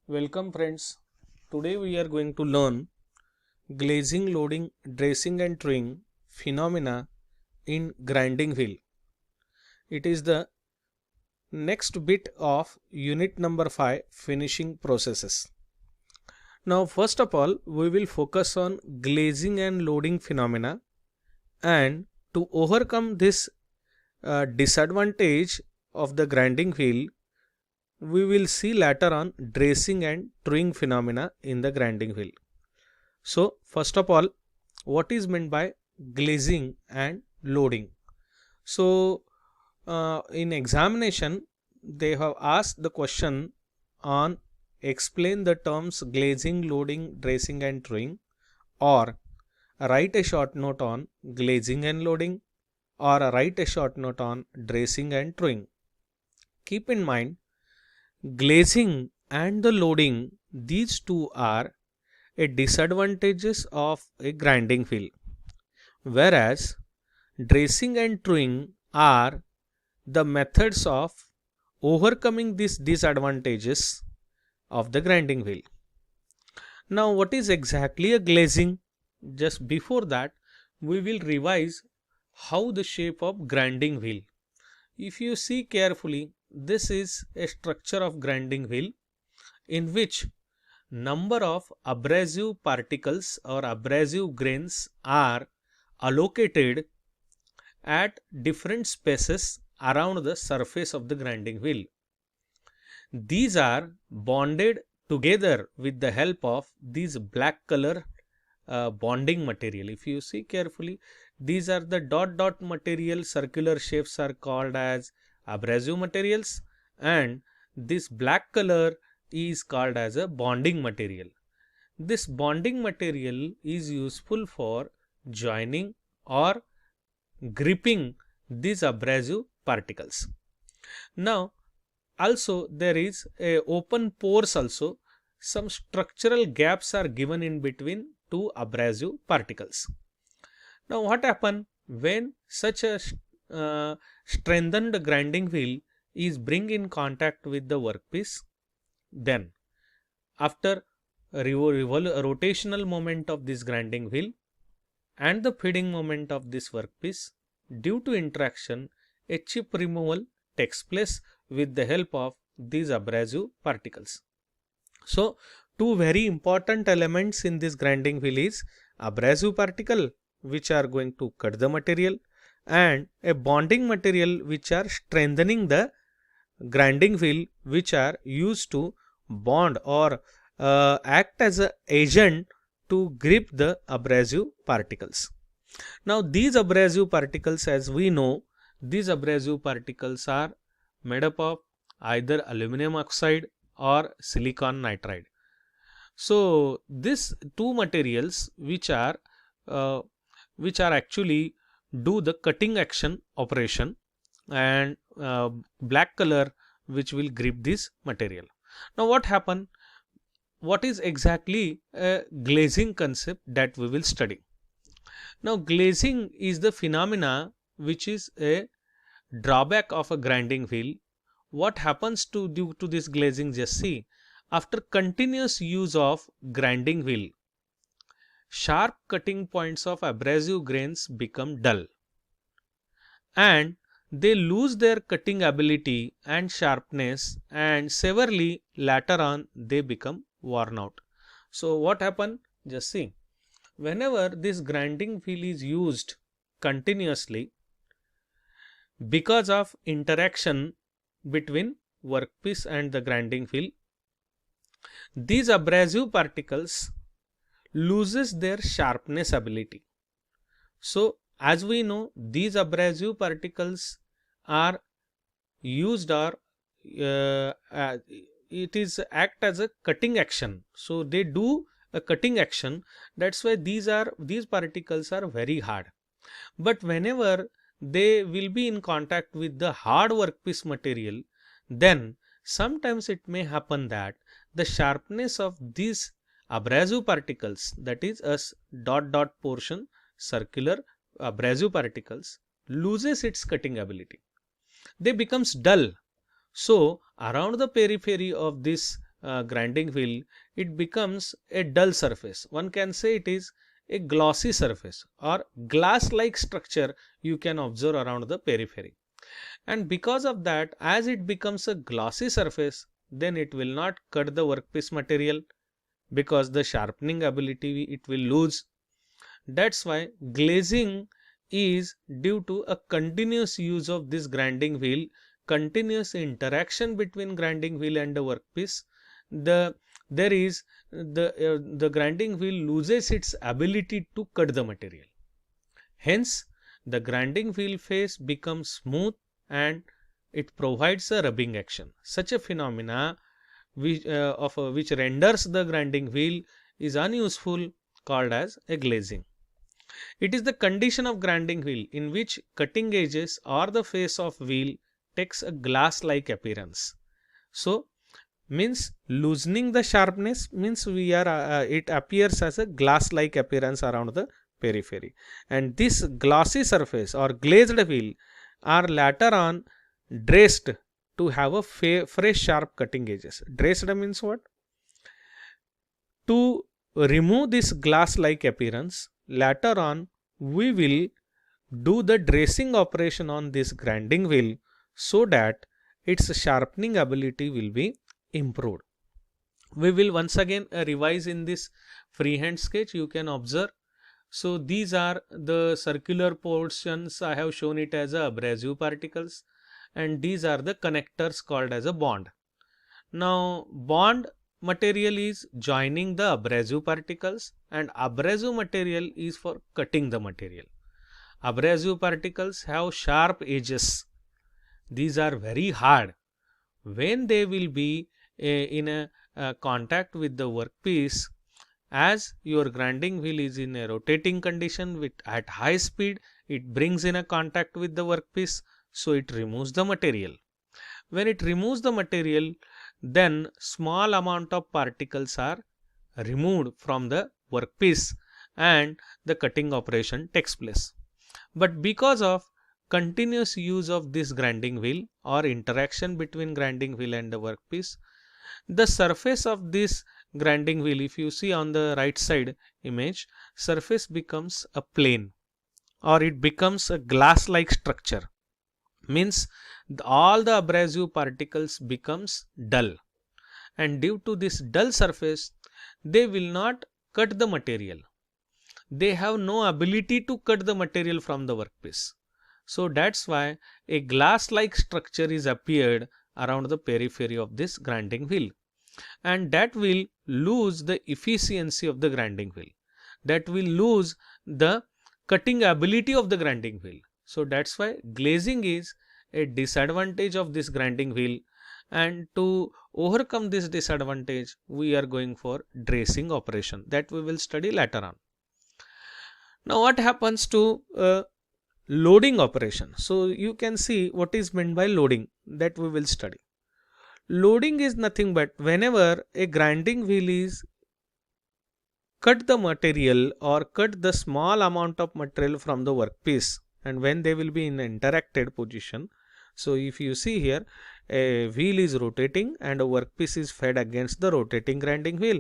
Welcome friends. Today we are going to learn glazing, loading, dressing and truing phenomena in grinding wheel. It is the next bit of unit number 5 finishing processes. Now first of all we will focus on glazing and loading phenomena, and to overcome this disadvantage of the grinding wheel we will see later on dressing and truing phenomena in the grinding wheel. So first of all, what is meant by glazing and loading? So in examination they have asked the question on explain the terms glazing, loading, dressing and truing, or write a short note on glazing and loading, or write a short note on dressing and truing. Keep in mind, glazing and the loading, these two are a disadvantages of a grinding wheel, whereas dressing and truing are the methods of overcoming these disadvantages of the grinding wheel. Now what is exactly a glazing? Just before that we will revise how the shape of grinding wheel. If you see carefully, this is a structure of grinding wheel in which number of abrasive particles or abrasive grains are allocated at different spaces around the surface of the grinding wheel. These are bonded together with the help of this black color bonding material. If you see carefully, these are the dot material. Circular shapes are called as abrasive materials, and this black color is called as a bonding material. This bonding material is useful for joining or gripping these abrasive particles. Now also there is a open pores also. Some structural gaps are given in between two abrasive particles. Now what happen when such a strengthened grinding wheel is bring in contact with the workpiece? Then after rotational moment of this grinding wheel and the feeding moment of this workpiece, due to interaction a chip removal takes place with the help of these abrasive particles. So two very important elements in this grinding wheel is abrasive particle which are going to cut the material, and a bonding material which are strengthening the grinding wheel, which are used to bond or act as an agent to grip the abrasive particles. Now these abrasive particles, as we know, these abrasive particles are made up of either aluminum oxide or silicon nitride. So these two materials which are actually do the cutting action operation, and black color which will grip this material. Now what happen? What is exactly a glazing concept that we will study? Now glazing is the phenomena which is a drawback of a grinding wheel. What happens to due to this glazing? Just see, after continuous use of grinding wheel, sharp cutting points of abrasive grains become dull and they lose their cutting ability and sharpness, and severely later on they become worn out. So what happen? Just see, whenever this grinding wheel is used continuously, because of interaction between workpiece and the grinding wheel, these abrasive particles loses their sharpness ability. So as we know, these abrasive particles are used, or it is act as a cutting action. So they do a cutting action. That's why these particles are very hard. But whenever they will be in contact with the hard workpiece material, then sometimes it may happen that the sharpness of these abrasive particles, that is a dot portion circular abrasive particles, loses its cutting ability. They becomes dull. So around the periphery of this grinding wheel, it becomes a dull surface. One can say it is a glossy surface or glass like structure you can observe around the periphery. And because of that, as it becomes a glossy surface, then it will not cut the workpiece material, because the sharpening ability it will lose. That's why glazing is due to a continuous use of this grinding wheel, continuous interaction between grinding wheel and the workpiece. There is the grinding wheel loses its ability to cut the material. Hence, the grinding wheel face becomes smooth and it provides a rubbing action. Such a phenomena which renders the grinding wheel is unuseful, called as a glazing. It is the condition of grinding wheel in which cutting edges or the face of wheel takes a glass-like appearance. So, means loosening the sharpness means it appears as a glass-like appearance around the periphery, and this glossy surface or glazed wheel are later on dressed to have a fresh sharp cutting edges. Dressed means what? To remove this glass like appearance, later on we will do the dressing operation on this grinding wheel so that its sharpening ability will be improved. We will once again revise in this freehand sketch. You can observe. So these are the circular portions. I have shown it as a abrasive particles, and these are the connectors called as a bond. Now bond material is joining the abrasive particles, and abrasive material is for cutting the material. Abrasive particles have sharp edges. These are very hard. When they will be in a contact with the workpiece, as your grinding wheel is in a rotating condition with at high speed, it brings in a contact with the workpiece, so it removes the material. When it removes the material, then small amount of particles are removed from the workpiece and the cutting operation takes place. But because of continuous use of this grinding wheel or interaction between grinding wheel and the workpiece, the surface of this grinding wheel, if you see on the right side image, surface becomes a plane or it becomes a glass like structure. Means all the abrasive particles becomes dull, and due to this dull surface they will not cut the material. They have no ability to cut the material from the workpiece. So that's why a glass like structure is appeared around the periphery of this grinding wheel, and that will lose the efficiency of the grinding wheel, that will lose the cutting ability of the grinding wheel. So that's why glazing is a disadvantage of this grinding wheel, and to overcome this disadvantage we are going for dressing operation that we will study later on. Now what happens to loading operation? So you can see what is meant by loading, that we will study. Loading is nothing but whenever a grinding wheel is cut the material or cut the small amount of material from the workpiece, and when they will be in interacted position. So if you see here, a wheel is rotating and a workpiece is fed against the rotating grinding wheel.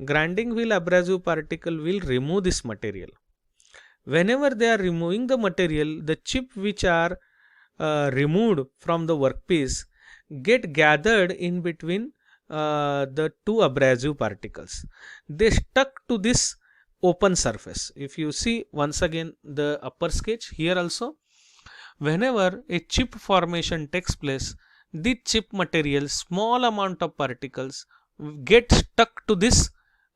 Grinding wheel abrasive particle will remove this material. Whenever they are removing the material, the chip which are removed from the workpiece get gathered in between the two abrasive particles. They stuck to this open surface. If you see once again the upper sketch here also, whenever a chip formation takes place, the chip material, small amount of particles get stuck to this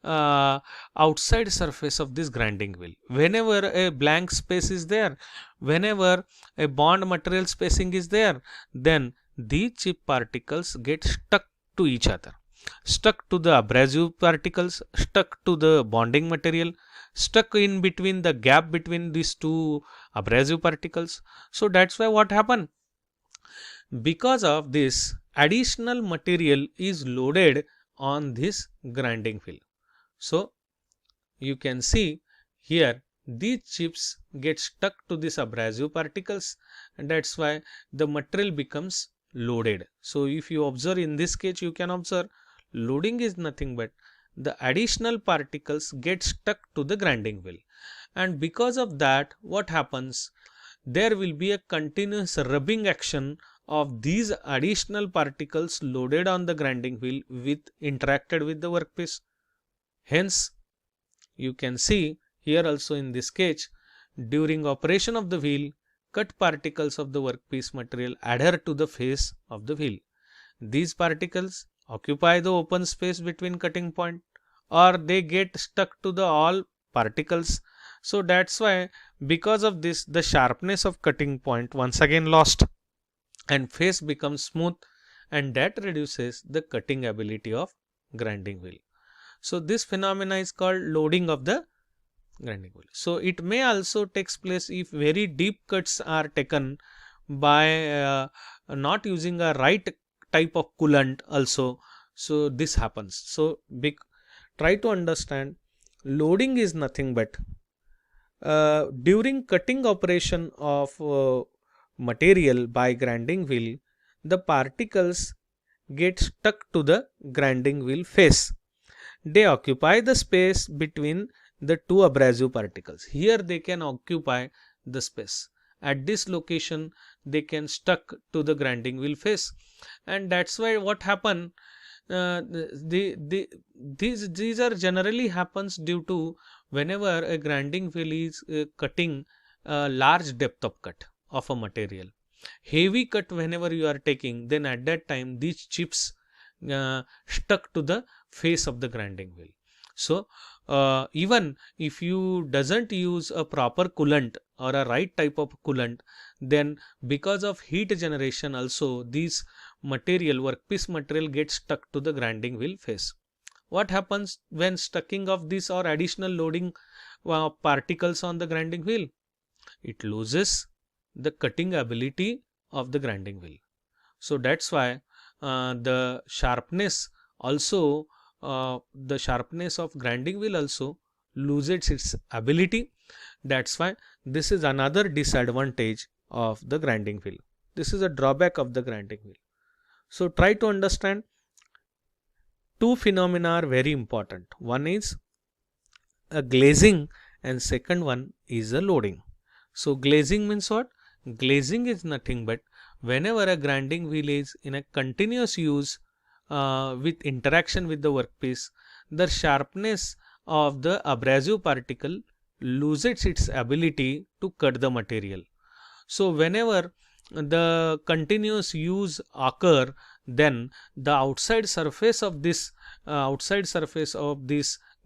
outside surface of this grinding wheel. Whenever a blank space is there, whenever a bond material spacing is there, then the chip particles get stuck to each other, stuck to the abrasive particles, stuck to the bonding material, stuck in between the gap between these two abrasive particles. So that's why what happened, because of this additional material is loaded on this grinding wheel. So you can see here these chips get stuck to these abrasive particles, and that's why the material becomes loaded. So if you observe in this sketch, you can observe Loading is nothing but the additional particles get stuck to the grinding wheel, and because of that what happens, there will be a continuous rubbing action of these additional particles loaded on the grinding wheel with interacted with the workpiece. Hence you can see here also in this sketch, during operation of the wheel, cut particles of the workpiece material adhere to the face of the wheel. These particles occupy the open space between cutting point, or they get stuck to the all particles. So that's why because of this the sharpness of cutting point once again lost and face becomes smooth, and that reduces the cutting ability of grinding wheel. So this phenomena is called loading of the grinding wheel. So it may also takes place if very deep cuts are taken by not using a right type of coolant also. So this happens. So try to understand, loading is nothing but during cutting operation of material by grinding wheel, the particles get stuck to the grinding wheel face. They occupy the space between the two abrasive particles. Here they can occupy the space. At this location they can stuck to the grinding wheel face, and that's why what happen, these are generally happens due to whenever a grinding wheel is cutting a large depth of cut of a material, heavy cut whenever you are taking, then at that time these chips stuck to the face of the grinding wheel. So even if you doesn't use a proper coolant or a right type of coolant, then because of heat generation also these material, workpiece material, gets stuck to the grinding wheel face. What happens when stucking of this or additional loading particles on the grinding wheel? It loses the cutting ability of the grinding wheel. So that's why the sharpness also, the sharpness of grinding wheel also loses its ability. That's why this is another disadvantage of the grinding wheel. This is a drawback of the grinding wheel. So try to understand, two phenomena are very important. One is a glazing and second one is a loading. So glazing means what? Glazing is nothing but whenever a grinding wheel is in a continuous use with interaction with the workpiece, the sharpness of the abrasive particle loses its ability to cut the material. So whenever the continuous use occur, then the outside surface of this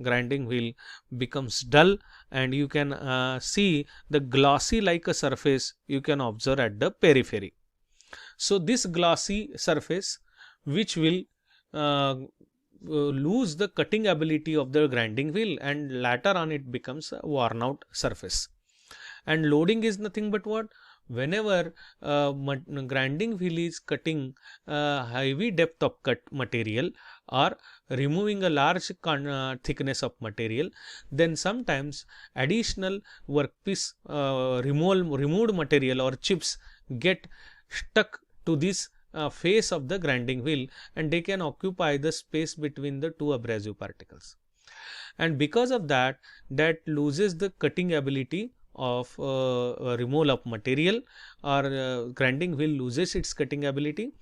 grinding wheel becomes dull, and you can see the glossy like a surface you can observe at the periphery. So this glossy surface which will lose the cutting ability of the grinding wheel, and later on it becomes a worn out surface. And loading is nothing but what? Whenever grinding wheel is cutting heavy depth of cut material or removing a large thickness of material, then sometimes additional workpiece removed material or chips get stuck to this face of the grinding wheel, and they can occupy the space between the two abrasive particles, and because of that loses the cutting ability of removal of material, or grinding wheel loses its cutting ability.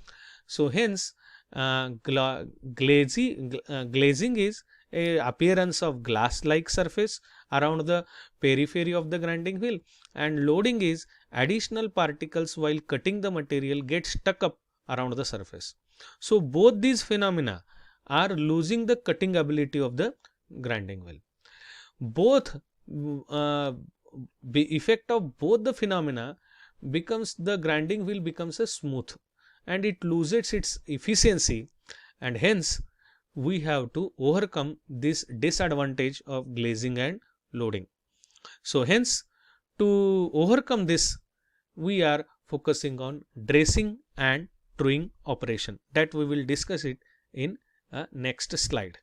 So hence glazing is a appearance of glass like surface around the periphery of the grinding wheel, and loading is additional particles while cutting the material get stuck up around the surface. So both these phenomena are losing the cutting ability of the grinding wheel. Both effect of both the phenomena becomes the grinding wheel becomes a smooth, and it loses its efficiency, and hence we have to overcome this disadvantage of glazing and loading. So hence to overcome this, we are focusing on dressing and truing operation, that we will discuss it in next slide.